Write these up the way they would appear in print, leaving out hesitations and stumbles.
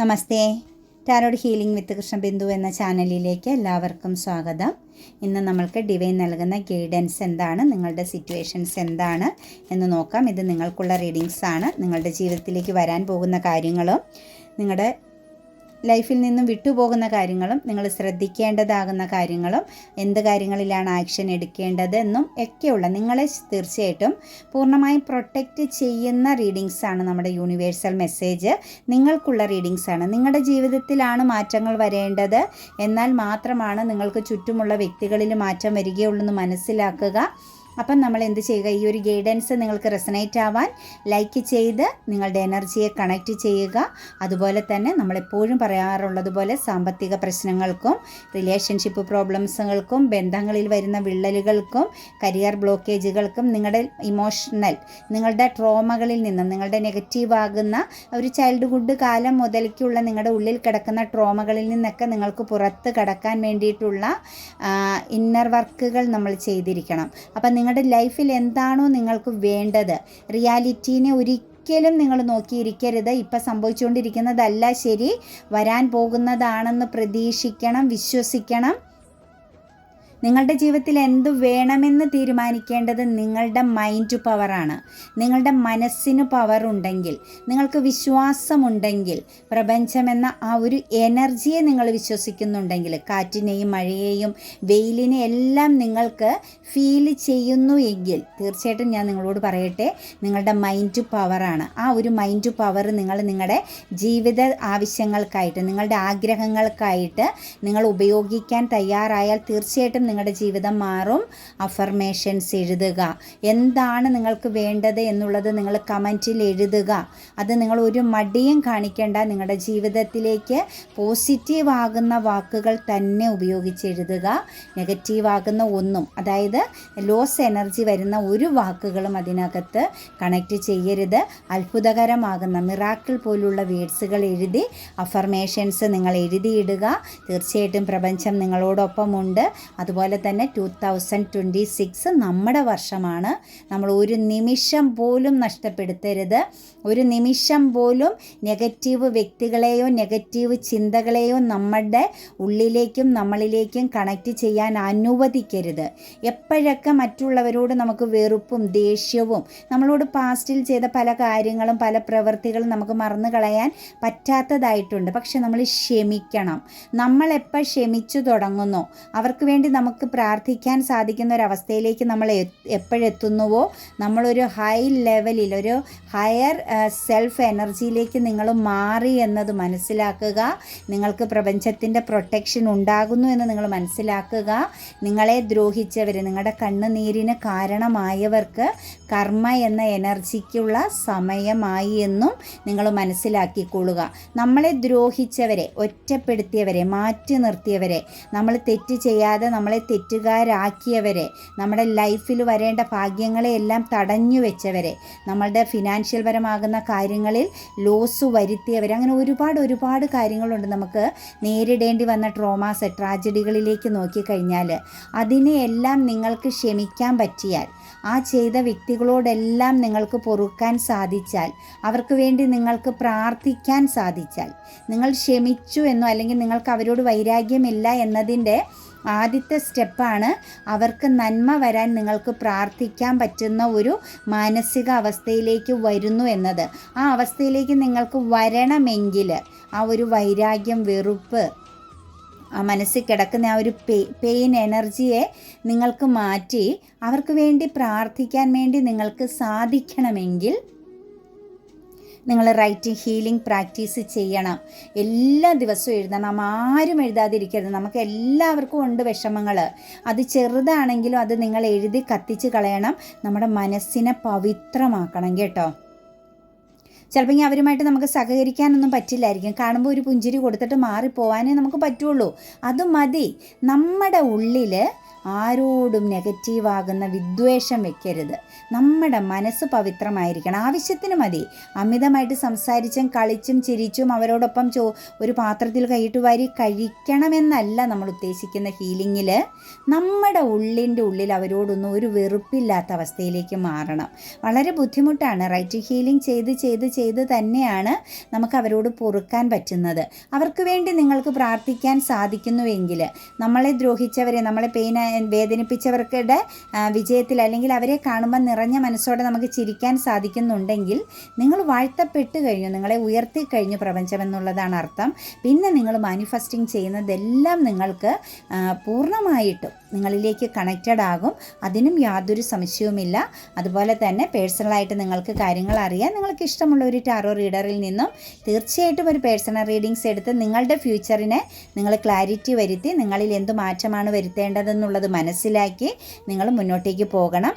നമസ്തേ. Tarot healing വിത്ത് കൃഷ്ണബിന്ദു എന്ന ചാനലിലേക്ക് എല്ലാവർക്കും സ്വാഗതം. ഇന്ന് നമ്മൾക്ക് ഡിവൈൻ നൽകുന്ന ഗൈഡൻസ് എന്താണ്, നിങ്ങളുടെ സിറ്റുവേഷൻസ് എന്താണ് എന്ന് നോക്കാം. ഇത് നിങ്ങൾക്കുള്ള റീഡിങ്സ് ആണ്. നിങ്ങളുടെ ജീവിതത്തിലേക്ക് വരാൻ പോകുന്ന കാര്യങ്ങളും നിങ്ങളുടെ ലൈഫിൽ നിന്നും വിട്ടുപോകുന്ന കാര്യങ്ങളും നിങ്ങൾ ശ്രദ്ധിക്കേണ്ടതാകുന്ന കാര്യങ്ങളും എന്ത് കാര്യങ്ങളിലാണ് ആക്ഷൻ എടുക്കേണ്ടത് എന്നും ഒക്കെയുള്ള നിങ്ങളെ തീർച്ചയായിട്ടും പൂർണ്ണമായും പ്രൊട്ടക്റ്റ് ചെയ്യുന്ന റീഡിങ്സ് ആണ് നമ്മുടെ യൂണിവേഴ്സൽ മെസ്സേജ്. നിങ്ങൾക്കുള്ള റീഡിങ്സ് ആണ്. നിങ്ങളുടെ ജീവിതത്തിലാണ് മാറ്റങ്ങൾ വരേണ്ടത്. എന്നാൽ മാത്രമാണ് നിങ്ങൾക്ക് ചുറ്റുമുള്ള വ്യക്തികളിൽ മാറ്റം വരികയുള്ളൂ എന്ന് മനസ്സിലാക്കുക. അപ്പം നമ്മൾ എന്ത് ചെയ്യുക, ഈ ഒരു ഗൈഡൻസ് നിങ്ങൾക്ക് റെസനേറ്റ് ആവാൻ ലൈക്ക് ചെയ്ത് നിങ്ങളുടെ എനർജിയെ കണക്റ്റ് ചെയ്യുക. അതുപോലെ തന്നെ നമ്മളെപ്പോഴും പറയാറുള്ളതുപോലെ സാമ്പത്തിക പ്രശ്നങ്ങൾക്കും റിലേഷൻഷിപ്പ് പ്രോബ്ലംസുകൾക്കും ബന്ധങ്ങളിൽ വരുന്ന വിള്ളലുകൾക്കും കരിയർ ബ്ലോക്കേജുകൾക്കും നിങ്ങളുടെ നിങ്ങളുടെ ട്രോമകളിൽ നിന്നും നിങ്ങളുടെ നെഗറ്റീവ് ആകുന്ന ഒരു ചൈൽഡ്ഹുഡ് കാലം മുതലേക്കുള്ള നിങ്ങളുടെ ഉള്ളിൽ കിടക്കുന്ന ട്രോമകളിൽ നിന്നൊക്കെ നിങ്ങൾക്ക് പുറത്ത് കടക്കാൻ വേണ്ടിയിട്ടുള്ള ഇന്നർ വർക്കുകൾ നമ്മൾ ചെയ്തിരിക്കണം. അപ്പം നിങ്ങളുടെ ലൈഫിൽ എന്താണോ നിങ്ങൾക്ക് വേണ്ടത്, റിയാലിറ്റീനെ ഒരിക്കലും നിങ്ങൾ നോക്കിയിരിക്കരുത്. ഇപ്പം സംഭവിച്ചുകൊണ്ടിരിക്കുന്നതല്ല ശരി, വരാൻ പോകുന്നതാണെന്ന് പ്രതീക്ഷിക്കണം, വിശ്വസിക്കണം. നിങ്ങളുടെ ജീവിതത്തിൽ എന്തു വേണമെന്ന് തീരുമാനിക്കേണ്ടത് നിങ്ങളുടെ മൈൻഡ് പവറാണ്. നിങ്ങളുടെ മനസ്സിന് പവറുണ്ടെങ്കിൽ, നിങ്ങൾക്ക് വിശ്വാസമുണ്ടെങ്കിൽ, പ്രപഞ്ചമെന്ന ആ ഒരു എനർജിയെ നിങ്ങൾ വിശ്വസിക്കുന്നുണ്ടെങ്കിൽ, കാറ്റിനെയും മഴയെയും വെയിലിനെ എല്ലാം നിങ്ങൾക്ക് ഫീൽ ചെയ്യുന്നു എങ്കിൽ തീർച്ചയായിട്ടും ഞാൻ നിങ്ങളോട് പറയട്ടെ, നിങ്ങളുടെ മൈൻഡ് പവറാണ്. ആ ഒരു മൈൻഡ് പവർ നിങ്ങൾ നിങ്ങളുടെ ജീവിത ആവശ്യങ്ങൾക്കായിട്ട്, നിങ്ങളുടെ ആഗ്രഹങ്ങൾക്കായിട്ട് നിങ്ങൾ ഉപയോഗിക്കാൻ തയ്യാറായാൽ തീർച്ചയായിട്ടും നിങ്ങളുടെ ജീവിതം മാറും. അഫർമേഷൻസ് എഴുതുക. എന്താണ് നിങ്ങൾക്ക് വേണ്ടത് എന്നുള്ളത് നിങ്ങൾ കമൻറ്റിൽ എഴുതുക. അത് നിങ്ങൾ ഒരു മടിയും കാണിക്കേണ്ട. നിങ്ങളുടെ ജീവിതത്തിലേക്ക് പോസിറ്റീവ് ആകുന്ന വാക്കുകൾ തന്നെ ഉപയോഗിച്ചെഴുതുക. നെഗറ്റീവ് ആകുന്ന ഒന്നും, അതായത് ലോസ് എനർജി വരുന്ന ഒരു വാക്കുകളും അതിനകത്ത് കണക്റ്റ് ചെയ്യരുത്. അത്ഭുതകരമാകുന്ന മിറാക്കിൾ പോലുള്ള വേർഡ്സുകൾ എഴുതി അഫർമേഷൻസ് നിങ്ങൾ എഴുതിയിടുക. തീർച്ചയായിട്ടും പ്രപഞ്ചം നിങ്ങളോടൊപ്പമുണ്ട്. അതുപോലെ തന്നെ 2026 നമ്മുടെ വർഷമാണ്. നമ്മൾ ഒരു നിമിഷം പോലും നഷ്ടപ്പെടുത്തരുത്. ഒരു നിമിഷം പോലും നെഗറ്റീവ് വ്യക്തികളെയോ നെഗറ്റീവ് ചിന്തകളെയോ നമ്മുടെ ഉള്ളിലേക്കും നമ്മളിലേക്കും കണക്റ്റ് ചെയ്യാൻ അനുവദിക്കരുത്. എപ്പോഴൊക്കെ മറ്റുള്ളവരോട് നമുക്ക് വെറുപ്പും ദേഷ്യവും, നമ്മളോട് പാസ്റ്റിൽ ചെയ്ത പല കാര്യങ്ങളും പല പ്രവൃത്തികളും നമുക്ക് മറന്നു കളയാൻ പറ്റാത്തതായിട്ടുണ്ട്. പക്ഷെ നമ്മൾ ക്ഷമിക്കണം. നമ്മളെപ്പോൾ ക്ഷമിച്ചു തുടങ്ങുന്നോ അവർക്ക് വേണ്ടി നമുക്ക് പ്രാർത്ഥിക്കാൻ സാധിക്കുന്ന ഒരവസ്ഥയിലേക്ക് നമ്മൾ എപ്പോഴെത്തുന്നുവോ, നമ്മളൊരു ഹൈ ലെവലിൽ, ഒരു ഹയർ സെൽഫ് എനർജിയിലേക്ക് നിങ്ങൾ മാറി എന്നത് മനസ്സിലാക്കുക. നിങ്ങൾക്ക് പ്രപഞ്ചത്തിൻ്റെ പ്രൊട്ടക്ഷൻ ഉണ്ടാകുന്നു എന്ന് നിങ്ങൾ മനസ്സിലാക്കുക. നിങ്ങളെ ദ്രോഹിച്ചവർ, നിങ്ങളുടെ കണ്ണുനീരിന് കാരണമായവർക്ക് കർമ്മ എന്ന എനർജിക്കുള്ള സമയമായി എന്നും നിങ്ങൾ മനസ്സിലാക്കിക്കൊള്ളുക. നമ്മളെ ദ്രോഹിച്ചവരെ, ഒറ്റപ്പെടുത്തിയവരെ, മാറ്റി നിർത്തിയവരെ, നമ്മൾ തെറ്റ് ചെയ്യാതെ നമ്മളെ തെറ്റുകാരാക്കിയവരെ, നമ്മുടെ ലൈഫിൽ വരേണ്ട ഭാഗ്യങ്ങളെ എല്ലാം തടഞ്ഞു വെച്ചവരെ, നമ്മളുടെ ഫിനാൻഷ്യൽ പരമാകുന്ന കാര്യങ്ങളിൽ ലോസ് വരുത്തിയവരെ, അങ്ങനെ ഒരുപാട് കാര്യങ്ങളുണ്ട്. നമുക്ക് നേരിടേണ്ടി വന്ന ട്രോമാസ്, ട്രാജഡികളിലേക്ക് നോക്കിക്കഴിഞ്ഞാൽ അതിനെയെല്ലാം നിങ്ങൾക്ക് ക്ഷമിക്കാൻ പറ്റിയാൽ, ആ ചെയ്ത വ്യക്തികളോടെല്ലാം നിങ്ങൾക്ക് പൊറുക്കാൻ സാധിച്ചാൽ, അവർക്ക് വേണ്ടി നിങ്ങൾക്ക് പ്രാർത്ഥിക്കാൻ സാധിച്ചാൽ, നിങ്ങൾ ക്ഷമിച്ചു എന്നോ അല്ലെങ്കിൽ നിങ്ങൾക്ക് അവരോട് വൈരാഗ്യമില്ല എന്നതിൻ്റെ ആദ്യത്തെ സ്റ്റെപ്പാണ് അവർക്ക് നന്മ വരാൻ നിങ്ങൾക്ക് പ്രാർത്ഥിക്കാൻ പറ്റുന്ന ഒരു മാനസിക അവസ്ഥയിലേക്ക് വരുന്നു എന്നത്. ആ അവസ്ഥയിലേക്ക് നിങ്ങൾക്ക് വരണമെങ്കിൽ ആ ഒരു വൈരാഗ്യം, വെറുപ്പ്, ആ മനസ്സിൽ കിടക്കുന്ന ആ ഒരു പെയിൻ എനർജിയെ നിങ്ങൾക്ക് മാറ്റി അവർക്ക് വേണ്ടി പ്രാർത്ഥിക്കാൻ വേണ്ടി നിങ്ങൾക്ക് സാധിക്കണമെങ്കിൽ നിങ്ങൾ റൈറ്റിംഗ് ഹീലിംഗ് പ്രാക്ടീസ് ചെയ്യണം. എല്ലാ ദിവസവും എഴുതണം. ആരും എഴുതാതിരിക്കരുത്. നമുക്ക് എല്ലാവർക്കും ഉണ്ട് വിഷമങ്ങൾ. അത് ചെറുതാണെങ്കിലും അത് നിങ്ങൾ എഴുതി കത്തിച്ച് കളയണം. നമ്മുടെ മനസ്സിനെ പവിത്രമാക്കണം കേട്ടോ. ചിലപ്പോൾ അവരുമായിട്ട് നമുക്ക് സഹകരിക്കാനൊന്നും പറ്റില്ലായിരിക്കും. കാണുമ്പോൾ ഒരു പുഞ്ചിരി കൊടുത്തിട്ട് മാറിപ്പോവാനേ നമുക്ക് പറ്റുള്ളൂ. അത് മതി. നമ്മുടെ ഉള്ളിൽ ആരോടും നെഗറ്റീവാകുന്ന വിദ്വേഷം വെക്കരുത്. നമ്മുടെ മനസ്സ് പവിത്രമായിരിക്കണം. ആവശ്യത്തിന് മതി. അമിതമായിട്ട് സംസാരിച്ചും കളിച്ചും ചിരിച്ചും അവരോടൊപ്പം ഒരു പാത്രത്തിൽ കൈയിട്ട് വാരി കഴിക്കണമെന്നല്ല നമ്മൾ ഉദ്ദേശിക്കുന്ന ഹീലിങ്ങിൽ. നമ്മുടെ ഉള്ളിൻ്റെ ഉള്ളിൽ അവരോടൊന്നും ഒരു വെറുപ്പില്ലാത്ത അവസ്ഥയിലേക്ക് മാറണം. വളരെ ബുദ്ധിമുട്ടാണ്. റൈറ്റ് ഹീലിംഗ് ചെയ്ത് തന്നെയാണ് നമുക്ക് അവരോട് പൊറുക്കാൻ പറ്റുന്നത്. അവർക്ക് വേണ്ടി നിങ്ങൾക്ക് പ്രാർത്ഥിക്കാൻ സാധിക്കുന്നുവെങ്കിൽ, നമ്മളെ ദ്രോഹിച്ചവരെ, നമ്മളെ വേദനിപ്പിച്ചവർക്കുടെ വിജയത്തിൽ അല്ലെങ്കിൽ അവരെ കാണുമ്പോൾ നിറഞ്ഞ മനസ്സോടെ നമുക്ക് ചിരിക്കാൻ സാധിക്കുന്നുണ്ടെങ്കിൽ നിങ്ങൾ വാഴ്ത്തപ്പെട്ട് കഴിഞ്ഞു, നിങ്ങളെ ഉയർത്തി കഴിഞ്ഞു പ്രപഞ്ചം എന്നുള്ളതാണ് അർത്ഥം. പിന്നെ നിങ്ങൾ മാനിഫെസ്റ്റിംഗ് ചെയ്യുന്നതെല്ലാം നിങ്ങൾക്ക് പൂർണ്ണമായിട്ടും നിങ്ങളിലേക്ക് കണക്റ്റഡ് ആകും. അതിനും യാതൊരു സംശയവുമില്ല. അതുപോലെ തന്നെ പേഴ്സണലായിട്ട് നിങ്ങൾക്ക് കാര്യങ്ങൾ അറിയാൻ നിങ്ങൾക്ക് ഇഷ്ടമുള്ള ഒരു ടാറോ റീഡറിൽ നിന്നും തീർച്ചയായിട്ടും ഒരു പേഴ്സണൽ റീഡിങ്സ് എടുത്ത് നിങ്ങളുടെ ഫ്യൂച്ചറിനെ നിങ്ങൾ ക്ലാരിറ്റി വരുത്തി നിങ്ങളിൽ എന്ത് മാറ്റമാണ് വരുത്തേണ്ടതെന്നുള്ളത് മനസ്സിലാക്കി നിങ്ങൾ മുന്നോട്ടേക്ക് പോകണം.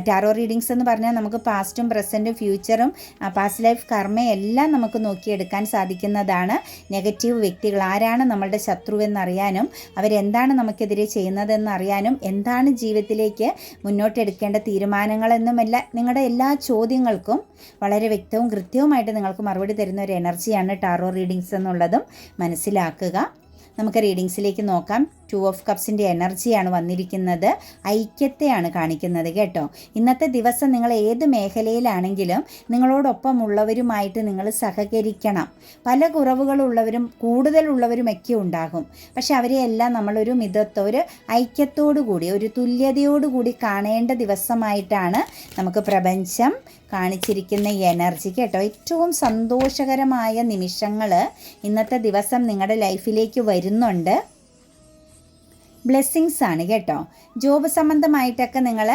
ടാറോ റീഡിങ്സ് എന്ന് പറഞ്ഞാൽ നമുക്ക് പാസ്റ്റും പ്രസൻറ്റും ഫ്യൂച്ചറും പാസ്റ്റ് ലൈഫ് കർമ്മയും എല്ലാം നമുക്ക് നോക്കിയെടുക്കാൻ സാധിക്കുന്നതാണ്. നെഗറ്റീവ് വ്യക്തികൾ ആരാണ് നമ്മളുടെ ശത്രുവെന്നറിയാനും അവരെന്താണ് നമുക്കെതിരെ ചെയ്യുന്നതെന്നറിയാനും എന്താണ് ജീവിതത്തിലേക്ക് മുന്നോട്ടെടുക്കേണ്ട തീരുമാനങ്ങളെന്നുമല്ല നിങ്ങളുടെ എല്ലാ ചോദ്യങ്ങൾക്കും വളരെ വ്യക്തവും കൃത്യവുമായിട്ട് നിങ്ങൾക്ക് മറുപടി തരുന്ന ഒരു എനർജിയാണ് ടാറോ റീഡിങ്സ് എന്നുള്ളതും മനസ്സിലാക്കുക. നമുക്ക് റീഡിങ്സിലേക്ക് നോക്കാം. 2 ഓഫ് കപ്സിൻ്റെ എനർജിയാണ് വന്നിരിക്കുന്നത്. ഐക്യത്തെയാണ് കാണിക്കുന്നത് കേട്ടോ. ഇന്നത്തെ ദിവസം നിങ്ങൾ ഏത് മേഖലയിലാണെങ്കിലും നിങ്ങളോടൊപ്പമുള്ളവരുമായിട്ട് നിങ്ങൾ സഹകരിക്കണം. പല കുറവുകളുള്ളവരും കൂടുതലുള്ളവരുമൊക്കെ ഉണ്ടാകും. പക്ഷെ അവരെയെല്ലാം നമ്മളൊരു ഒരു ഐക്യത്തോടു കൂടി ഒരു തുല്യതയോടുകൂടി കാണേണ്ട ദിവസമായിട്ടാണ് നമുക്ക് പ്രപഞ്ചം കാണിച്ചിരിക്കുന്ന എനർജി കേട്ടോ. ഏറ്റവും സന്തോഷകരമായ നിമിഷങ്ങൾ ഇന്നത്തെ ദിവസം നിങ്ങളുടെ ലൈഫിലേക്ക് വരുന്നുണ്ട്. ബ്ലെസ്സിങ്സ് ആണ് കേട്ടോ. ജോബ് സംബന്ധമായിട്ടൊക്കെ നിങ്ങൾ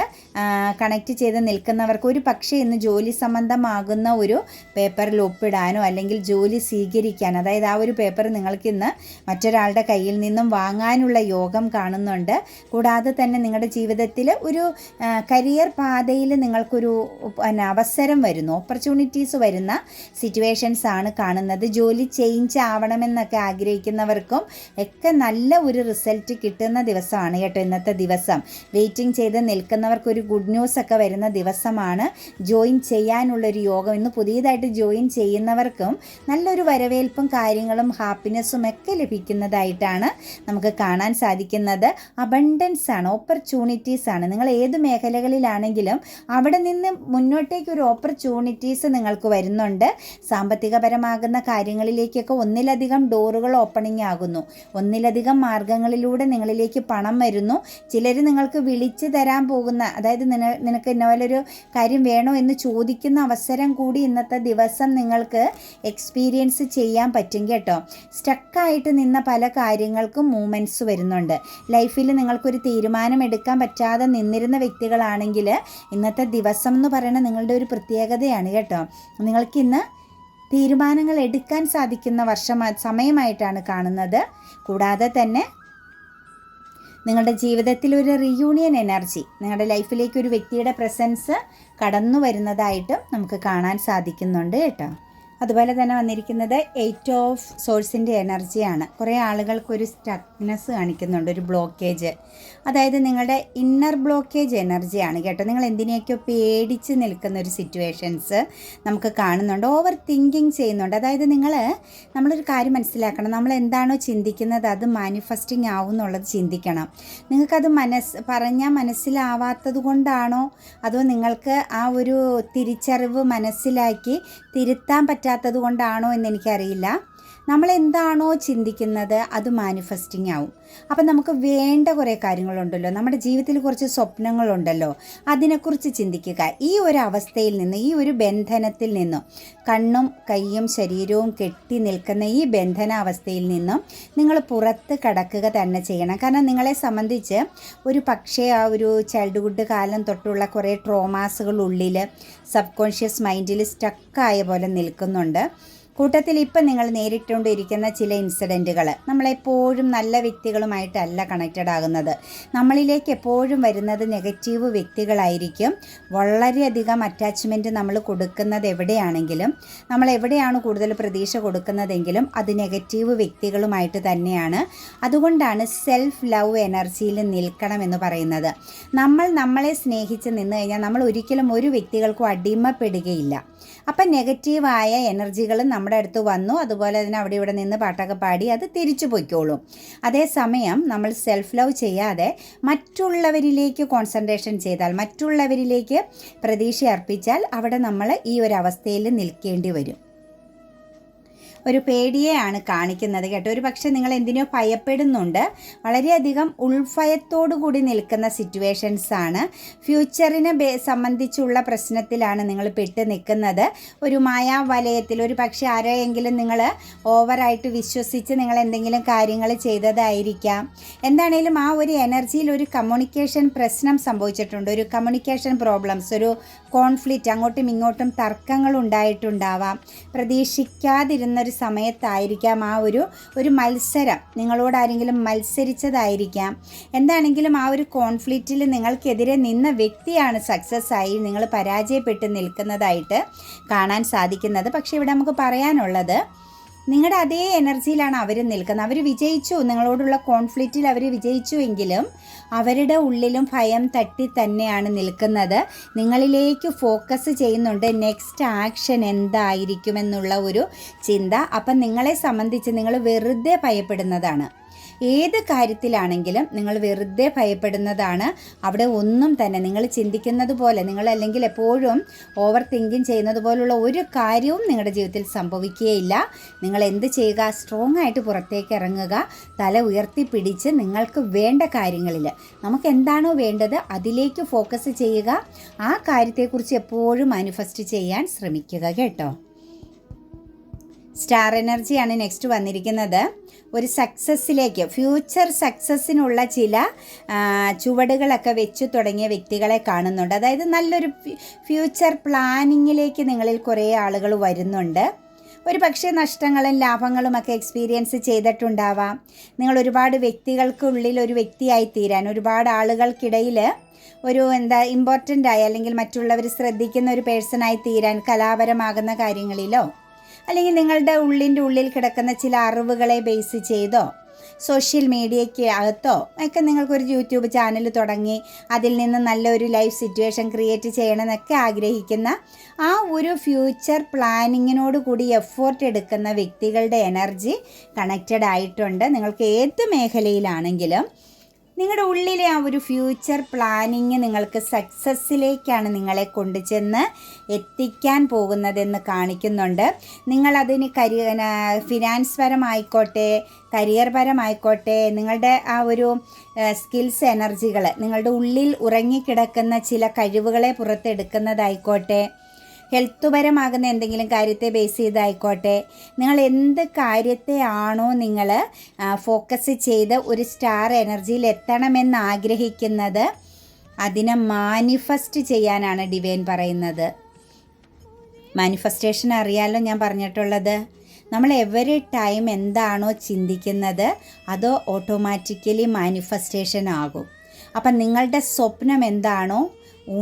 കണക്റ്റ് ചെയ്ത് നിൽക്കുന്നവർക്ക് ഒരു പക്ഷേ ഇന്ന് ജോലി സംബന്ധമാകുന്ന ഒരു പേപ്പറിൽ ഒപ്പിടാനോ അല്ലെങ്കിൽ ജോലി സ്വീകരിക്കാൻ, അതായത് ആ ഒരു പേപ്പർ നിങ്ങൾക്ക് ഇന്ന് മറ്റൊരാളുടെ കയ്യിൽ നിന്നും വാങ്ങാനുള്ള യോഗം കാണുന്നുണ്ട്. കൂടാതെ തന്നെ നിങ്ങളുടെ ജീവിതത്തിൽ ഒരു കരിയർ പാതയിൽ നിങ്ങൾക്കൊരു അവസരം വരുന്നു, ഓപ്പർച്യൂണിറ്റീസ് വരുന്ന സിറ്റുവേഷൻസ് ആണ് കാണുന്നത്. ജോലി ചേഞ്ച് ആവണമെന്നൊക്കെ ആഗ്രഹിക്കുന്നവർക്കും ഒക്കെ നല്ല ഒരു റിസൾട്ട് കിട്ടുന്ന ദിവസമാണ് കേട്ടോ ഇന്നത്തെ ദിവസം. വെയിറ്റിംഗ് ചെയ്ത് നിൽക്കുന്നവർക്കൊരു ഗുഡ് ന്യൂസ് ഒക്കെ വരുന്ന ദിവസമാണ്. ജോയിൻ ചെയ്യാനുള്ളൊരു യോഗം ഇന്ന് പുതിയതായിട്ട് ജോയിൻ ചെയ്യുന്നവർക്കും നല്ലൊരു വരവേൽപ്പും കാര്യങ്ങളും ഹാപ്പിനെസ്സും ഒക്കെ ലഭിക്കുന്നതായിട്ടാണ് നമുക്ക് കാണാൻ സാധിക്കുന്നത്. അബണ്ടൻസ് ആണ്, ഓപ്പർച്യൂണിറ്റീസ് ആണ്. നിങ്ങൾ ഏത് മേഖലകളിലാണെങ്കിലും അവിടെ നിന്ന് മുന്നോട്ടേക്ക് ഒരു ഓപ്പർച്യൂണിറ്റീസ് നിങ്ങൾക്ക് വരുന്നുണ്ട്. സാമ്പത്തികപരമാകുന്ന കാര്യങ്ങളിലേക്കൊക്കെ ഒന്നിലധികം ഡോറുകൾ ഓപ്പണിംഗ് ആകുന്നു. ഒന്നിലധികം മാർഗങ്ങളിലൂടെ നിങ്ങളിലേക്ക് പണം വരുന്നു. ചിലർ നിങ്ങൾക്ക് വിളിച്ചു തരാൻ പോകുന്ന, അതായത് നിനക്ക് ഇന്നപോലൊരു കാര്യം വേണോ എന്ന് ചോദിക്കുന്ന അവസരം കൂടി ഇന്നത്തെ ദിവസം നിങ്ങൾക്ക് എക്സ്പീരിയൻസ് ചെയ്യാൻ പറ്റും കേട്ടോ. സ്റ്റക്കായിട്ട് നിന്ന പല കാര്യങ്ങൾക്കും മൂവ്മെൻറ്റ്സ് വരുന്നുണ്ട്. ലൈഫിൽ നിങ്ങൾക്കൊരു തീരുമാനം എടുക്കാൻ പറ്റാതെ നിന്നിരുന്ന വ്യക്തികളാണെങ്കിൽ ഇന്നത്തെ ദിവസം എന്ന് പറയുന്നത് നിങ്ങളുടെ ഒരു പ്രത്യേകതയാണ് കേട്ടോ. നിങ്ങൾക്കിന്ന് തീരുമാനങ്ങൾ എടുക്കാൻ സാധിക്കുന്ന സമയമായിട്ടാണ് കാണുന്നത്. കൂടാതെ തന്നെ നിങ്ങളുടെ ജീവിതത്തിൽ ഒരു റീയൂണിയൻ എനർജി, നിങ്ങളുടെ ലൈഫിലേക്ക് ഒരു വ്യക്തിയുടെ പ്രസൻസ് കടന്നു വരുന്നതായിട്ടും നമുക്ക് കാണാൻ സാധിക്കുന്നുണ്ട് കേട്ടോ. അതുപോലെ തന്നെ വന്നിരിക്കുന്നത് 8 ഓഫ് സോഴ്സിൻ്റെ എനർജിയാണ്. കുറേ ആളുകൾക്കൊരു സ്റ്റക്നെസ് കാണിക്കുന്നുണ്ട്, ഒരു ബ്ലോക്കേജ്. അതായത് നിങ്ങളുടെ ഇന്നർ ബ്ലോക്കേജ് എനർജിയാണ് കേട്ടോ. നിങ്ങൾ എന്തിനെയൊക്കെ പേടിച്ച് നിൽക്കുന്ന ഒരു സിറ്റുവേഷൻസ് നമുക്ക് കാണുന്നുണ്ട്. ഓവർ തിങ്കിങ് ചെയ്യുന്നുണ്ട്. അതായത് നമ്മളൊരു കാര്യം മനസ്സിലാക്കണം. നമ്മൾ എന്താണോ ചിന്തിക്കുന്നത് അത് മാനിഫെസ്റ്റിംഗ് ആവും എന്നുള്ളത് ചിന്തിക്കണം. നിങ്ങൾക്കത് പറഞ്ഞാൽ മനസ്സിലാവാത്തത് കൊണ്ടാണോ അതോ നിങ്ങൾക്ക് ആ ഒരു തിരിച്ചറിവ് മനസ്സിലാക്കി തിരുത്താൻ പറ്റാത്തത് കൊണ്ടാണോ എന്നെനിക്കറിയില്ല. നമ്മളെന്താണോ ചിന്തിക്കുന്നത് അത് മാനിഫെസ്റ്റിംഗ് ആവും. അപ്പം നമുക്ക് വേണ്ട കുറേ കാര്യങ്ങളുണ്ടല്ലോ, നമ്മുടെ ജീവിതത്തിൽ കുറച്ച് സ്വപ്നങ്ങളുണ്ടല്ലോ, അതിനെക്കുറിച്ച് ചിന്തിക്കുക. ഈ ഒരു അവസ്ഥയിൽ നിന്ന്, ഈ ഒരു ബന്ധനത്തിൽ നിന്നും, കണ്ണും കൈയും ശരീരവും കെട്ടി നിൽക്കുന്ന ഈ ബന്ധനാവസ്ഥയിൽ നിന്നും നിങ്ങൾ പുറത്ത് കടക്കുക തന്നെ ചെയ്യണം. കാരണം നിങ്ങളെ സംബന്ധിച്ച് ഒരു പക്ഷേ ആ ഒരു ചൈൽഡ്ഹുഡ് കാലം തൊട്ടുള്ള കുറേ ട്രോമാസുകൾ ഉള്ളിൽ സബ് കോൺഷ്യസ് മൈൻഡിൽ സ്റ്റക്കായ പോലെ നിൽക്കുന്നുണ്ട്. കൂട്ടത്തിൽ ഇപ്പം നിങ്ങൾ നേരിട്ടുകൊണ്ടിരിക്കുന്ന ചില ഇൻസിഡൻറ്റുകൾ നമ്മളെപ്പോഴും നല്ല വ്യക്തികളുമായിട്ടല്ല കണക്റ്റഡ് ആകുന്നത്. നമ്മളിലേക്ക് എപ്പോഴും വരുന്നത് നെഗറ്റീവ് വ്യക്തികളായിരിക്കും. വളരെയധികം അറ്റാച്ച്മെൻറ്റ് നമ്മൾ കൊടുക്കുന്നത് എവിടെയാണെങ്കിലും, നമ്മൾ എവിടെയാണ് കൂടുതൽ പ്രതീക്ഷ കൊടുക്കുന്നതെങ്കിലും അത് നെഗറ്റീവ് വ്യക്തികളുമായിട്ട് തന്നെയാണ്. അതുകൊണ്ടാണ് സെൽഫ് ലവ് എനർജിയിൽ നിൽക്കണമെന്ന് പറയുന്നത്. നമ്മളെ സ്നേഹിച്ച് നിന്ന് കഴിഞ്ഞാൽ നമ്മൾ ഒരിക്കലും ഒരു വ്യക്തികൾക്കും അടിമപ്പെടുകയില്ല. അപ്പം നെഗറ്റീവായ എനർജികളും നമ്മുടെ അടുത്ത് വന്നു, അതുപോലെ തന്നെ അവിടെ ഇവിടെ നിന്ന് പാട്ടൊക്കെ പാടി അത് തിരിച്ചു പോയിക്കോളും. അതേസമയം നമ്മൾ സെൽഫ് ലവ് ചെയ്യാതെ മറ്റുള്ളവരിലേക്ക് കോൺസെൻട്രേഷൻ ചെയ്താൽ, മറ്റുള്ളവരിലേക്ക് പ്രതീക്ഷ അർപ്പിച്ചാൽ അവിടെ നമ്മൾ ഈ ഒരു അവസ്ഥയിൽ നിൽക്കേണ്ടി വരും. ഒരു പേടിയെയാണ് കാണിക്കുന്നത് കേട്ടോ. ഒരു പക്ഷേ നിങ്ങൾ എന്തിനോ ഭയപ്പെടുന്നുണ്ട്. വളരെയധികം ഉൾഭയത്തോടു കൂടി നിൽക്കുന്ന സിറ്റുവേഷൻസാണ്. ഫ്യൂച്ചറിനെ സംബന്ധിച്ചുള്ള പ്രശ്നത്തിലാണ് നിങ്ങൾ പെട്ട് നിൽക്കുന്നത്. ഒരു മായാവലയത്തിൽ ഒരു പക്ഷേ ആരെയെങ്കിലും നിങ്ങൾ ഓവറായിട്ട് വിശ്വസിച്ച് നിങ്ങൾ എന്തെങ്കിലും കാര്യങ്ങൾ ചെയ്തതായിരിക്കാം. എന്താണേലും ആ ഒരു എനർജിയിൽ ഒരു കമ്മ്യൂണിക്കേഷൻ പ്രശ്നം സംഭവിച്ചിട്ടുണ്ട്. ഒരു കമ്മ്യൂണിക്കേഷൻ പ്രോബ്ലംസ്, ഒരു കോൺഫ്ലിക്റ്റ്, അങ്ങോട്ടും ഇങ്ങോട്ടും തർക്കങ്ങൾ ഉണ്ടായിട്ടുണ്ടാവാം. പ്രതീക്ഷിക്കാതിരുന്നൊരു സമയത്തായിരിക്കാം ആ ഒരു മത്സരം, നിങ്ങളോട് ആരെങ്കിലും മത്സരിച്ചതായിരിക്കാം. എന്താണെങ്കിലും ആ ഒരു കോൺഫ്ലിക്റ്റിൽ നിങ്ങൾക്കെതിരെ നിന്ന വ്യക്തിയാണ് സക്സസ് ആയി നിങ്ങൾ പരാജയപ്പെട്ട് നിൽക്കുന്നതായിട്ട് കാണാൻ സാധിക്കുന്നത്. പക്ഷേ ഇവിടെ നമുക്ക് പറയാനുള്ളത്, നിങ്ങളുടെ അതേ എനർജിയിലാണ് അവർ നിൽക്കുന്നത്. അവർ വിജയിച്ചു, നിങ്ങളോടുള്ള കോൺഫ്ലിക്റ്റിൽ അവർ വിജയിച്ചു എങ്കിലും അവരുടെ ഉള്ളിലും ഭയം തട്ടി തന്നെയാണ് നിൽക്കുന്നത്. നിങ്ങളിലേക്ക് ഫോക്കസ് ചെയ്യുന്നുണ്ട്, നെക്സ്റ്റ് ആക്ഷൻ എന്തായിരിക്കുമെന്നുള്ള ഒരു ചിന്ത. അപ്പം നിങ്ങളെ സംബന്ധിച്ച് നിങ്ങൾ വെറുതെ ഭയപ്പെടുന്നതാണ്. ഏത് കാര്യത്തിലാണെങ്കിലും നിങ്ങൾ വെറുതെ ഭയപ്പെടുന്നതാണ്. അവിടെ ഒന്നും തന്നെ നിങ്ങൾ ചിന്തിക്കുന്നത് പോലെ, നിങ്ങൾ അല്ലെങ്കിൽ എപ്പോഴും ഓവർ തിങ്കിങ് ചെയ്യുന്നത് പോലുള്ള ഒരു കാര്യവും നിങ്ങളുടെ ജീവിതത്തിൽ സംഭവിക്കുകയില്ല. നിങ്ങൾ എന്ത് ചെയ്യുക? സ്ട്രോങ് ആയിട്ട് പുറത്തേക്ക് ഇറങ്ങുക, തല ഉയർത്തിപ്പിടിച്ച് നിങ്ങൾക്ക് വേണ്ട കാര്യങ്ങളിൽ, നമുക്ക് എന്താണോ വേണ്ടത് അതിലേക്ക് ഫോക്കസ് ചെയ്യുക. ആ കാര്യത്തെക്കുറിച്ച് എപ്പോഴും മാനിഫെസ്റ്റ് ചെയ്യാൻ ശ്രമിക്കുക കേട്ടോ. സ്റ്റാർ എനർജിയാണ് നെക്സ്റ്റ് വന്നിരിക്കുന്നത്. ഒരു സക്സസ്സിലേക്ക്, ഫ്യൂച്ചർ സക്സസ്സിനുള്ള ചില ചുവടുകളൊക്കെ വെച്ച് തുടങ്ങിയ വ്യക്തികളെ കാണുന്നുണ്ട്. അതായത് നല്ലൊരു ഫ്യൂച്ചർ പ്ലാനിങ്ങിലേക്ക് നിങ്ങളിൽ കുറേ ആളുകൾ വരുന്നുണ്ട്. ഒരു പക്ഷേ നഷ്ടങ്ങളും ലാഭങ്ങളുമൊക്കെ എക്സ്പീരിയൻസ് ചെയ്തിട്ടുണ്ടാവാം. നിങ്ങൾ ഒരുപാട് വ്യക്തികൾക്കുള്ളിൽ ഒരു വ്യക്തിയായി തീരാൻ, ഒരുപാട് ആളുകൾക്കിടയിൽ ഒരു ഇമ്പോർട്ടൻ്റ് ആയി അല്ലെങ്കിൽ മറ്റുള്ളവർ ശ്രദ്ധിക്കുന്ന ഒരു പേഴ്സണായി തീരാൻ, കലാപരമാകുന്ന കാര്യങ്ങളിലോ അല്ലെങ്കിൽ നിങ്ങളുടെ ഉള്ളിൽ കിടക്കുന്ന ചില അറിവുകളെ ബേസ് ചെയ്തോ സോഷ്യൽ മീഡിയയ്ക്ക് അകത്തോ ഒക്കെ നിങ്ങൾക്കൊരു യൂട്യൂബ് ചാനൽ തുടങ്ങി അതിൽ നിന്ന് നല്ലൊരു ലൈഫ് സിറ്റുവേഷൻ ക്രിയേറ്റ് ചെയ്യണമെന്നൊക്കെ ആഗ്രഹിക്കുന്ന ആ ഒരു ഫ്യൂച്ചർ പ്ലാനിങ്ങിനോട് കൂടി എഫേർട്ട് എടുക്കുന്ന വ്യക്തികളുടെ എനർജി കണക്റ്റഡ് ആയിട്ടുണ്ട്. നിങ്ങൾക്ക് ഏത് മേഖലയിലാണെങ്കിലും നിങ്ങളുടെ ഉള്ളിലെ ആ ഒരു ഫ്യൂച്ചർ പ്ലാനിങ് നിങ്ങൾക്ക് സക്സസ്സിലേക്കാണ് നിങ്ങളെ കൊണ്ടുചെന്ന് എത്തിക്കാൻ പോകുന്നതെന്ന് കാണിക്കുന്നുണ്ട്. നിങ്ങളതിന് ഫിനാൻസ് പരമായിക്കോട്ടെ, കരിയർ പരമായിക്കോട്ടെ, നിങ്ങളുടെ ആ ഒരു സ്കിൽസ് എനർജികൾ, നിങ്ങളുടെ ഉള്ളിൽ ഉറങ്ങിക്കിടക്കുന്ന ചില കഴിവുകളെ പുറത്തെടുക്കുന്നതായിക്കോട്ടെ, ഹെൽത്ത് പരമാകുന്ന എന്തെങ്കിലും കാര്യത്തെ ബേസ് ചെയ്തായിക്കോട്ടെ, നിങ്ങൾ എന്ത് കാര്യത്തെ ആണോ നിങ്ങൾ ഫോക്കസ് ചെയ്ത് ഒരു സ്റ്റാർ എനർജിയിൽ എത്തണമെന്ന് ആഗ്രഹിക്കുന്നത് അതിനെ മാനിഫെസ്റ്റ് ചെയ്യാനാണ് ഡിവൈൻ പറയുന്നത്. മാനിഫെസ്റ്റേഷൻ അറിയാലോ ഞാൻ പറഞ്ഞിട്ടുള്ളത്. നമ്മൾ എവറി ടൈം എന്താണോ ചിന്തിക്കുന്നത് അത് ഓട്ടോമാറ്റിക്കലി മാനിഫെസ്റ്റേഷൻ ആകും. അപ്പം നിങ്ങളുടെ സ്വപ്നം എന്താണോ,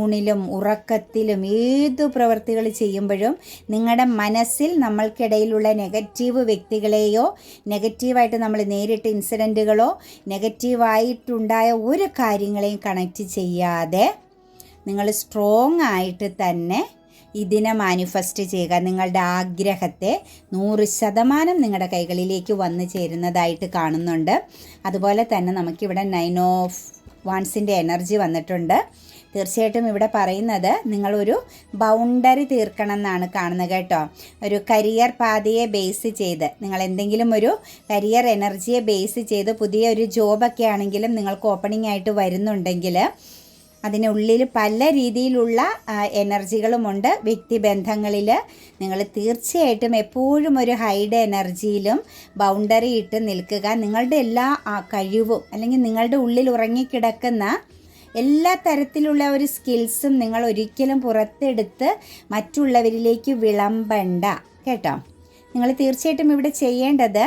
ഊണിലും ഉറക്കത്തിലും ഏതു പ്രവൃത്തികൾ ചെയ്യുമ്പോഴും നിങ്ങളുടെ മനസ്സിൽ നമ്മൾക്കിടയിലുള്ള നെഗറ്റീവ് വ്യക്തികളെയോ, നെഗറ്റീവായിട്ട് നമ്മൾ നേരിട്ട ഇൻസിഡൻറ്റുകളോ, നെഗറ്റീവായിട്ടുണ്ടായ ഒരു കാര്യങ്ങളെയും കണക്റ്റ് ചെയ്യാതെ നിങ്ങൾ സ്ട്രോങ് ആയിട്ട് തന്നെ ഇതിനെ മാനിഫെസ്റ്റ് ചെയ്യുക. നിങ്ങളുടെ ആഗ്രഹത്തെ 100% നിങ്ങളുടെ കൈകളിലേക്ക് വന്നു ചേരുന്നതായിട്ട് കാണുന്നുണ്ട്. അതുപോലെ തന്നെ നമുക്കിവിടെ 9 ഓഫ് വാൻസിൻ്റെ എനർജി വന്നിട്ടുണ്ട്. തീർച്ചയായിട്ടും ഇവിടെ പറയുന്നത് നിങ്ങളൊരു ബൗണ്ടറി തീർക്കണം എന്നാണ് കാണുന്നത് കേട്ടോ. ഒരു കരിയർ പാതയെ ബേസ് ചെയ്ത്, നിങ്ങൾ എന്തെങ്കിലും ഒരു കരിയർ എനർജിയെ ബേസ് ചെയ്ത് പുതിയ ഒരു ജോബൊക്കെ ആണെങ്കിലും നിങ്ങൾക്ക് ഓപ്പണിംഗ് ആയിട്ട് വരുന്നുണ്ടെങ്കിൽ അതിനുള്ളിൽ പല രീതിയിലുള്ള എനർജികളുമുണ്ട്. വ്യക്തിബന്ധങ്ങളിൽ നിങ്ങൾ തീർച്ചയായിട്ടും എപ്പോഴും ഒരു ഹൈഡ് എനർജിയിലും ബൗണ്ടറി ഇട്ട് നിൽക്കുക. നിങ്ങളുടെ എല്ലാ കഴിവും അല്ലെങ്കിൽ നിങ്ങളുടെ ഉള്ളിൽ ഉറങ്ങിക്കിടക്കുന്ന എല്ലാ തരത്തിലുള്ള ഒരു സ്കിൽസും നിങ്ങൾ ഒരിക്കലും പുറത്തെടുത്ത് മറ്റുള്ളവരിലേക്ക് വിളമ്പണ്ട കേട്ടോ. നിങ്ങൾ തീർച്ചയായിട്ടും ഇവിടെ ചെയ്യേണ്ടത്,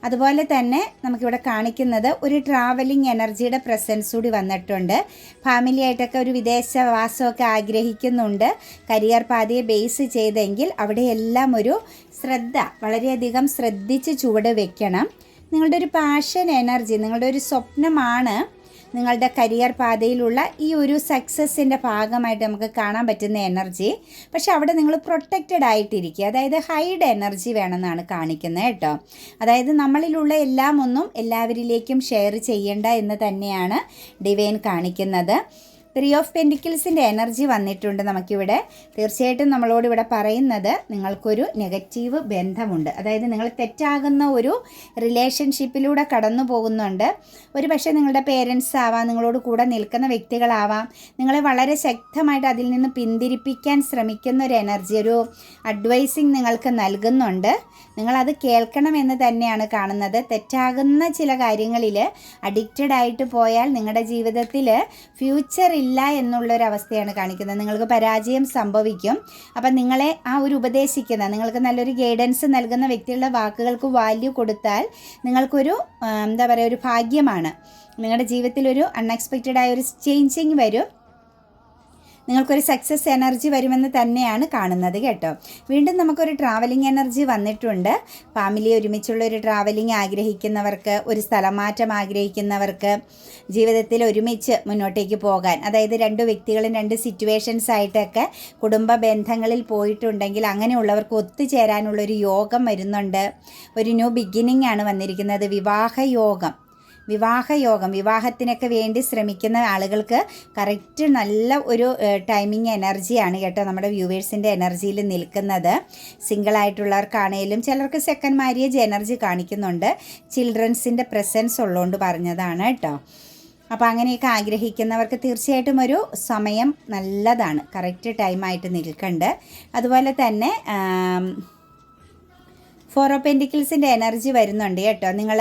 അതുപോലെ തന്നെ നമുക്കിവിടെ കാണിക്കുന്നത് ഒരു ട്രാവലിംഗ് എനർജിയുടെ പ്രസൻസ് കൂടി വന്നിട്ടുണ്ട്. ഫാമിലി ആയിട്ടൊക്കെ ഒരു വിദേശവാസമൊക്കെ ആഗ്രഹിക്കുന്നുണ്ട്, കരിയർ പാതയെ ബേസ് ചെയ്തെങ്കിൽ അവിടെയെല്ലാം ഒരു ശ്രദ്ധ, വളരെയധികം ശ്രദ്ധിച്ച് ചുവട് വെക്കണം. നിങ്ങളുടെ ഒരു പാഷൻ എനർജി, നിങ്ങളുടെ ഒരു സ്വപ്നമാണ് നിങ്ങളുടെ കരിയർ പാതയിലുള്ള ഈ ഒരു സക്സസ്സിൻ്റെ ഭാഗമായിട്ട് നമുക്ക് കാണാൻ പറ്റുന്ന എനർജി. പക്ഷെ അവിടെ നിങ്ങൾ പ്രൊട്ടക്റ്റഡ് ആയിട്ടിരിക്കുക, അതായത് ഹൈഡ് എനർജി വേണമെന്നാണ് കാണിക്കുന്നത് കേട്ടോ. അതായത് നമ്മളിലുള്ള എല്ലാം ഒന്നും എല്ലാവരിലേക്കും ഷെയർ ചെയ്യേണ്ട എന്ന് തന്നെയാണ് ഡിവൈൻ കാണിക്കുന്നത്. 3 ഓഫ് പെൻറ്റിക്കിൾസിൻ്റെ എനർജി വന്നിട്ടുണ്ട് നമുക്കിവിടെ. തീർച്ചയായിട്ടും നമ്മളോട് ഇവിടെ പറയുന്നത് നിങ്ങൾക്കൊരു നെഗറ്റീവ് ബന്ധമുണ്ട്, അതായത് നിങ്ങൾ തെറ്റാകുന്ന ഒരു റിലേഷൻഷിപ്പിലൂടെ കടന്നു പോകുന്നുണ്ട്. ഒരു പക്ഷേ നിങ്ങളുടെ പേരൻസ് ആവാം, നിങ്ങളോട് കൂടെ നിൽക്കുന്ന വ്യക്തികളാവാം, നിങ്ങളെ വളരെ ശക്തമായിട്ട് അതിൽ നിന്ന് പിന്തിരിപ്പിക്കാൻ ശ്രമിക്കുന്ന ഒരു എനർജി, ഒരു അഡ്വൈസിങ് നിങ്ങൾക്ക് നൽകുന്നുണ്ട്. നിങ്ങളത് കേൾക്കണമെന്ന് തന്നെയാണ് കാണുന്നത്. തെറ്റാകുന്ന ചില കാര്യങ്ങളിൽ അഡിക്റ്റഡ് ആയിട്ട് പോയാൽ നിങ്ങളുടെ ജീവിതത്തിൽ ഫ്യൂച്ചർ ഇല്ല എന്നുള്ളൊരവസ്ഥയാണ് കാണിക്കുന്നത്. നിങ്ങൾക്ക് പരാജയം സംഭവിക്കും. അപ്പം നിങ്ങളെ ആ ഒരു ഉപദേശിക്കുന്ന, നിങ്ങൾക്ക് നല്ലൊരു ഗൈഡൻസ് നൽകുന്ന വ്യക്തികളുടെ വാക്കുകൾക്ക് വാല്യൂ കൊടുത്താൽ നിങ്ങൾക്കൊരു എന്താ പറയുക, ഒരു ഭാഗ്യമാണ്. നിങ്ങളുടെ ജീവിതത്തിലൊരു അൺഎക്സ്പെക്റ്റഡായ ഒരു ചേഞ്ചിങ് വരും, നിങ്ങൾക്കൊരു സക്സസ് എനർജി വരുമെന്ന് തന്നെയാണ് കാണുന്നത് കേട്ടോ. വീണ്ടും നമുക്കൊരു ട്രാവലിംഗ് എനർജി വന്നിട്ടുണ്ട്. ഫാമിലി ഒരുമിച്ചുള്ളൊരു ട്രാവലിംഗ് ആഗ്രഹിക്കുന്നവർക്ക്, ഒരു സ്ഥലമാറ്റം ആഗ്രഹിക്കുന്നവർക്ക്, ജീവിതത്തിൽ ഒരുമിച്ച് മുന്നോട്ടേക്ക് പോകാൻ, അതായത് 2 വ്യക്തികളും 2 സിറ്റുവേഷൻസ് ആയിട്ടൊക്കെ കുടുംബ ബന്ധങ്ങളിൽ പോയിട്ടുണ്ടെങ്കിൽ അങ്ങനെയുള്ളവർക്ക് ഒത്തുചേരാനുള്ളൊരു യോഗം വരുന്നുണ്ട്. ഒരു ന്യൂ ബിഗിനിങ് ആണ് വന്നിരിക്കുന്നത്, വിവാഹയോഗം. വിവാഹത്തിനൊക്കെ വേണ്ടി ശ്രമിക്കുന്ന ആളുകൾക്ക് കറക്റ്റ് നല്ല ഒരു ടൈമിങ് എനർജിയാണ് കേട്ടോ നമ്മുടെ വ്യൂവേഴ്സിൻ്റെ എനർജിയിൽ നിൽക്കുന്നത്. സിംഗിളായിട്ടുള്ളവർക്കാണേലും ചിലർക്ക് സെക്കൻഡ് മാരേജ് എനർജി കാണിക്കുന്നുണ്ട്. ചിൽഡ്രൻസിൻ്റെ പ്രസൻസ് ഉള്ളതുകൊണ്ട് പറഞ്ഞതാണ് കേട്ടോ. അപ്പോൾ അങ്ങനെയൊക്കെ ആഗ്രഹിക്കുന്നവർക്ക് തീർച്ചയായിട്ടും ഒരു സമയം നല്ലതാണ്, കറക്റ്റ് ടൈമായിട്ട് നിൽക്കുന്നുണ്ട്. അതുപോലെ തന്നെ 4 ഓഫ് പെൻറ്റിക്കിൾസിൻ്റെ എനർജി വരുന്നുണ്ട് കേട്ടോ. നിങ്ങൾ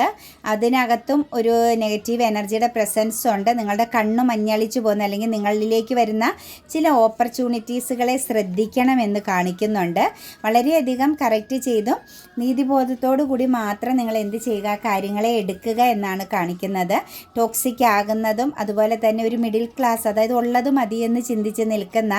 അതിനകത്തും ഒരു നെഗറ്റീവ് എനർജിയുടെ പ്രസൻസ് ഉണ്ട്. നിങ്ങളുടെ കണ്ണ് മഞ്ഞളിച്ചു പോകുന്ന, അല്ലെങ്കിൽ നിങ്ങളിലേക്ക് വരുന്ന ചില ഓപ്പർച്യൂണിറ്റീസുകളെ ശ്രദ്ധിക്കണമെന്ന് കാണിക്കുന്നുണ്ട്. വളരെയധികം കറക്റ്റ് ചെയ്തും നീതിബോധത്തോടു കൂടി മാത്രം നിങ്ങൾ എന്ത് ചെയ്യുക, കാര്യങ്ങളെ എടുക്കുക എന്നാണ് കാണിക്കുന്നത്. ടോക്സിക് ആകുന്നതും അതുപോലെ തന്നെ ഒരു മിഡിൽ ക്ലാസ്, അതായത് ഉള്ളത് മതിയെന്ന് ചിന്തിച്ച് നിൽക്കുന്ന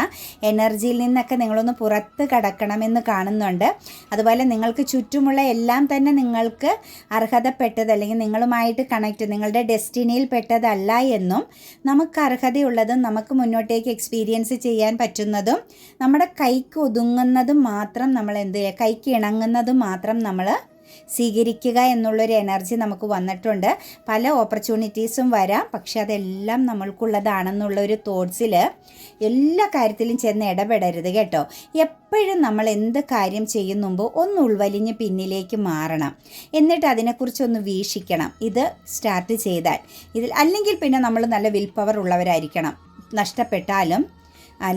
എനർജിയിൽ നിന്നൊക്കെ നിങ്ങളൊന്ന് പുറത്ത് കടക്കണമെന്ന് കാണുന്നുണ്ട്. അതുപോലെ നിങ്ങൾക്ക് ചുറ്റുമുള്ള എല്ലാം തന്നെ നിങ്ങൾക്ക് അർഹതപ്പെട്ടത്, അല്ലെങ്കിൽ നിങ്ങളുമായിട്ട് കണക്റ്റ്, നിങ്ങളുടെ ഡെസ്റ്റിനിയിൽ പെട്ടതല്ല എന്നും, നമുക്ക് അർഹതയുള്ളതും നമുക്ക് മുന്നോട്ടേക്ക് എക്സ്പീരിയൻസ് ചെയ്യാൻ പറ്റുന്നതും നമ്മുടെ കൈക്ക് ഒതുങ്ങുന്നതും മാത്രം നമ്മൾ എന്ത് ചെയ്യുക, കൈക്ക് ഇണങ്ങുന്നതും മാത്രം നമ്മൾ സ്വീകരിക്കുക എന്നുള്ളൊരു എനർജി നമുക്ക് വന്നിട്ടുണ്ട്. പല ഓപ്പർച്യൂണിറ്റീസും വരാം, പക്ഷെ അതെല്ലാം നമ്മൾക്കുള്ളതാണെന്നുള്ളൊരു തോട്ട്സിൽ എല്ലാ കാര്യത്തിലും ചെന്ന് ഇടപെടരുത് കേട്ടോ. എപ്പോഴും നമ്മൾ എന്ത് കാര്യം ചെയ്യുന്നുമ്പോ ഒന്ന് ഉൾവലിഞ്ഞ് പിന്നിലേക്ക് മാറണം, എന്നിട്ട് അതിനെക്കുറിച്ചൊന്ന് വീക്ഷിക്കണം. ഇത് സ്റ്റാർട്ട് ചെയ്താൽ ഇതിൽ, അല്ലെങ്കിൽ പിന്നെ നമ്മൾ നല്ല വിൽ പവർ ഉള്ളവരായിരിക്കണം. നഷ്ടപ്പെട്ടാലും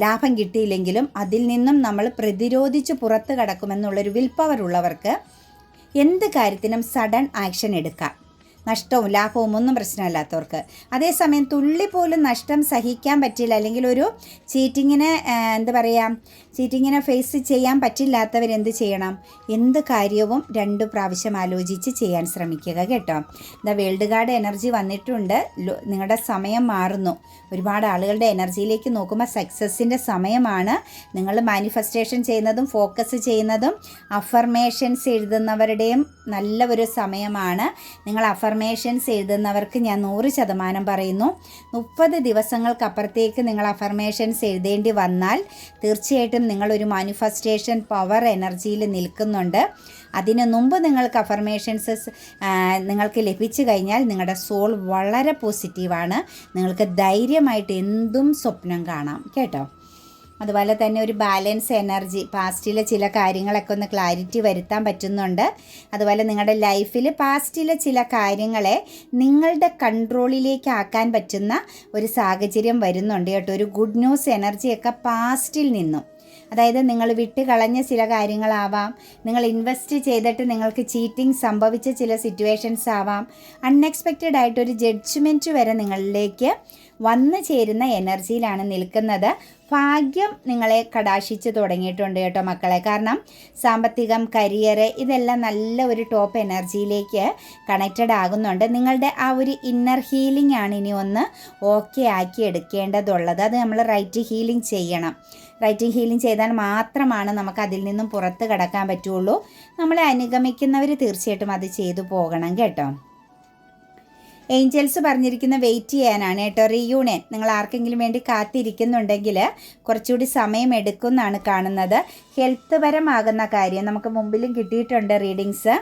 ലാഭം കിട്ടിയില്ലെങ്കിലും അതിൽ നിന്നും നമ്മൾ പ്രതിരോധിച്ച് പുറത്ത് കടക്കുമെന്നുള്ളൊരു വിൽ പവർ ഉള്ളവർക്ക് എന്ത് കാര്യത്തിനും സഡൻ ആക്ഷൻ എടുക്കാം. നഷ്ടവും ലാഭവും ഒന്നും പ്രശ്നമല്ലാത്തവർക്ക്. അതേസമയം തുള്ളി പോലും നഷ്ടം സഹിക്കാൻ പറ്റില്ല, അല്ലെങ്കിൽ ഒരു ചീറ്റിങ്ങിനെ ചീറ്റിങ്ങിനെ ഫേസ് ചെയ്യാൻ പറ്റില്ലാത്തവരെന്ത് ചെയ്യണം, എന്ത് കാര്യവും 2 പ്രാവശ്യം ആലോചിച്ച് ചെയ്യാൻ ശ്രമിക്കുക കേട്ടോ. വേൾഡ് കാർഡ് എനർജി വന്നിട്ടുണ്ട്. നിങ്ങളുടെ സമയം മാറുന്നു. ഒരുപാട് ആളുകളുടെ എനർജിയിലേക്ക് നോക്കുമ്പോൾ സക്സസ്സിൻ്റെ സമയമാണ്. നിങ്ങൾ മാനിഫെസ്റ്റേഷൻ ചെയ്യുന്നതും ഫോക്കസ് ചെയ്യുന്നതും അഫർമേഷൻസ് എഴുതുന്നവരുടെയും നല്ല ഒരു സമയമാണ്. നിങ്ങൾ അഫർമേഷൻസ് എഴുതുന്നവർക്ക് ഞാൻ 100% പറയുന്നു, 30 ദിവസങ്ങൾക്കപ്പുറത്തേക്ക് നിങ്ങൾ അഫർമേഷൻസ് എഴുതേണ്ടി വന്നാൽ തീർച്ചയായിട്ടും നിങ്ങളൊരു മാനിഫെസ്റ്റേഷൻ പവർ എനർജിയിൽ നിൽക്കുന്നുണ്ട്. അതിന് മുമ്പ് നിങ്ങൾക്ക് അഫർമേഷൻസ് നിങ്ങൾക്ക് ലഭിച്ചു കഴിഞ്ഞാൽ നിങ്ങളുടെ സോൾ വളരെ പോസിറ്റീവാണ്. നിങ്ങൾക്ക് ധൈര്യമായിട്ട് എന്തും സ്വപ്നം കാണാം കേട്ടോ. അതുപോലെ തന്നെ ഒരു ബാലൻസ് എനർജി, പാസ്റ്റിലെ ചില കാര്യങ്ങളൊക്കെ ഒന്ന് ക്ലാരിറ്റി വരുത്താൻ പറ്റുന്നുണ്ട്. അതുപോലെ നിങ്ങളുടെ ലൈഫിൽ പാസ്റ്റിലെ ചില കാര്യങ്ങളെ നിങ്ങളുടെ കൺട്രോളിലേക്ക് ആക്കാൻ പറ്റുന്ന ഒരു സാഹചര്യം വരുന്നുണ്ട് കേട്ടോ. ഒരു ഗുഡ് ന്യൂസ് എനർജിയൊക്കെ പാസ്റ്റിൽ നിന്നും, അതായത് നിങ്ങൾ വിട്ട് കളഞ്ഞ ചില കാര്യങ്ങളാവാം, നിങ്ങൾ ഇൻവെസ്റ്റ് ചെയ്തിട്ട് നിങ്ങൾക്ക് ചീറ്റിംഗ് സംഭവിച്ച ചില സിറ്റുവേഷൻസ് ആവാം, അൺഎക്സ്പെക്റ്റഡ് ആയിട്ടൊരു ജഡ്ജ്മെൻറ്റ് വരെ നിങ്ങളിലേക്ക് വന്നു ചേരുന്ന എനർജിയിലാണ് നിൽക്കുന്നത്. ഭാഗ്യം നിങ്ങളെ കടാക്ഷിച്ച് തുടങ്ങിയിട്ടുണ്ട് കേട്ടോ മക്കളെ. കാരണം സാമ്പത്തികം, കരിയർ ഇതെല്ലാം നല്ല ഒരു ടോപ്പ് എനർജിയിലേക്ക് കണക്റ്റഡ് ആകുന്നുണ്ട്. നിങ്ങളുടെ ആ ഒരു ഇന്നർ ഹീലിംഗ് ആണ് ഇനി ഒന്ന് ഓക്കെ ആക്കി എടുക്കേണ്ടതുള്ളത്. അത് നമ്മൾ റൈറ്റ് ഹീലിംഗ് ചെയ്യണം. റൈറ്റ് ഹീലിംഗ് ചെയ്താൽ മാത്രമാണ് നമുക്ക് അതിൽ നിന്നും പുറത്ത് കടക്കാൻ പറ്റുള്ളൂ. നമ്മളെ അനുഗമിക്കുന്നവർ തീർച്ചയായിട്ടും അത് ചെയ്തു പോകണം കേട്ടോ. ഏഞ്ചൽസ് പറഞ്ഞിരിക്കുന്ന വെയിറ്റ് ചെയ്യാനാണ് കേട്ടോ. റീയൂണിയൻ നിങ്ങൾ ആർക്കെങ്കിലും വേണ്ടി കാത്തിരിക്കുന്നുണ്ടെങ്കിൽ കുറച്ചുകൂടി സമയം എടുക്കുമെന്നാണ് കാണുന്നത്. ഹെൽത്ത് പരമാകുന്ന കാര്യം നമുക്ക് മുമ്പിലും കിട്ടിയിട്ടുണ്ട് റീഡിങ്സ്.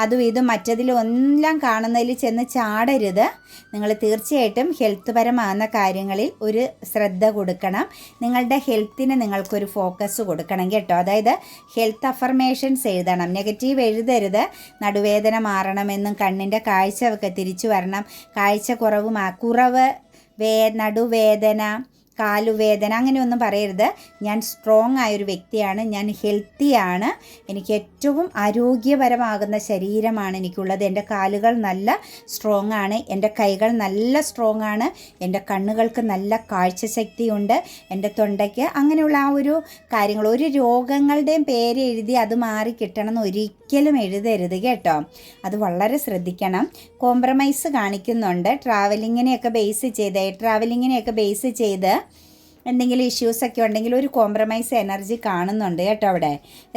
അതും ഇതും മറ്റതിലും എല്ലാം കാണുന്നതിൽ ചെന്ന് ചാടരുത്. നിങ്ങൾ തീർച്ചയായിട്ടും ഹെൽത്ത് പരമാകുന്ന കാര്യങ്ങളിൽ ഒരു ശ്രദ്ധ കൊടുക്കണം. നിങ്ങളുടെ ഹെൽത്തിന് നിങ്ങൾക്കൊരു ഫോക്കസ് കൊടുക്കണം കേട്ടോ. അതായത് ഹെൽത്ത് അഫർമേഷൻസ് എഴുതണം. നെഗറ്റീവ് എഴുതരുത്. നടുവേദന മാറണമെന്നും കണ്ണിൻ്റെ കാഴ്ചയൊക്കെ തിരിച്ചു വരണം, കാഴ്ച കുറവ്, നടുവേദന, കാലുവേദന അങ്ങനെയൊന്നും പറയരുത്. ഞാൻ സ്ട്രോങ് ആയൊരു വ്യക്തിയാണ്, ഞാൻ ഹെൽത്തിയാണ്, എനിക്ക് ഏറ്റവും ആരോഗ്യപരമാകുന്ന ശരീരമാണ് എനിക്കുള്ളത്, എൻ്റെ കാലുകൾ നല്ല സ്ട്രോങ് ആണ്, എൻ്റെ കൈകൾ നല്ല സ്ട്രോങ് ആണ്, എൻ്റെ കണ്ണുകൾക്ക് നല്ല കാഴ്ചശക്തിയുണ്ട്, എൻ്റെ തൊണ്ടയ്ക്ക് അങ്ങനെയുള്ള ആ ഒരു കാര്യങ്ങൾ. ഒരു രോഗങ്ങളുടെയും പേര് എഴുതി അത് മാറി കിട്ടണമെന്ന് ഒരിക്കലും എഴുതരുത് കേട്ടോ. അത് വളരെ ശ്രദ്ധിക്കണം. കോംപ്രമൈസ് കാണിക്കുന്നുണ്ട്. ട്രാവലിങ്ങിനെയൊക്കെ ബേസ് ചെയ്ത് എന്തെങ്കിലും ഇഷ്യൂസൊക്കെ ഉണ്ടെങ്കിൽ ഒരു കോംപ്രമൈസ് എനർജി കാണുന്നുണ്ട് കേട്ടോ. അവിടെ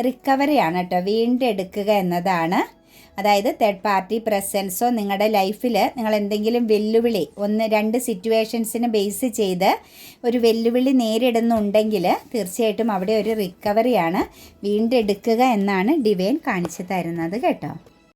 റിക്കവറിയാണ് കേട്ടോ, വീണ്ടെടുക്കുക എന്നതാണ്. അതായത് തേർഡ് പാർട്ടി പ്രസൻസോ നിങ്ങളുടെ ലൈഫിൽ നിങ്ങൾ എന്തെങ്കിലും വെല്ലുവിളി 1-2 സിറ്റുവേഷൻസിന് ബേസ് ചെയ്ത് ഒരു വെല്ലുവിളി നേരിടുന്നുണ്ടെങ്കിൽ തീർച്ചയായിട്ടും അവിടെ ഒരു റിക്കവറിയാണ്, വീണ്ടെടുക്കുക എന്നാണ് ഡിവൈൻ കാണിച്ചു തരുന്നത് കേട്ടോ.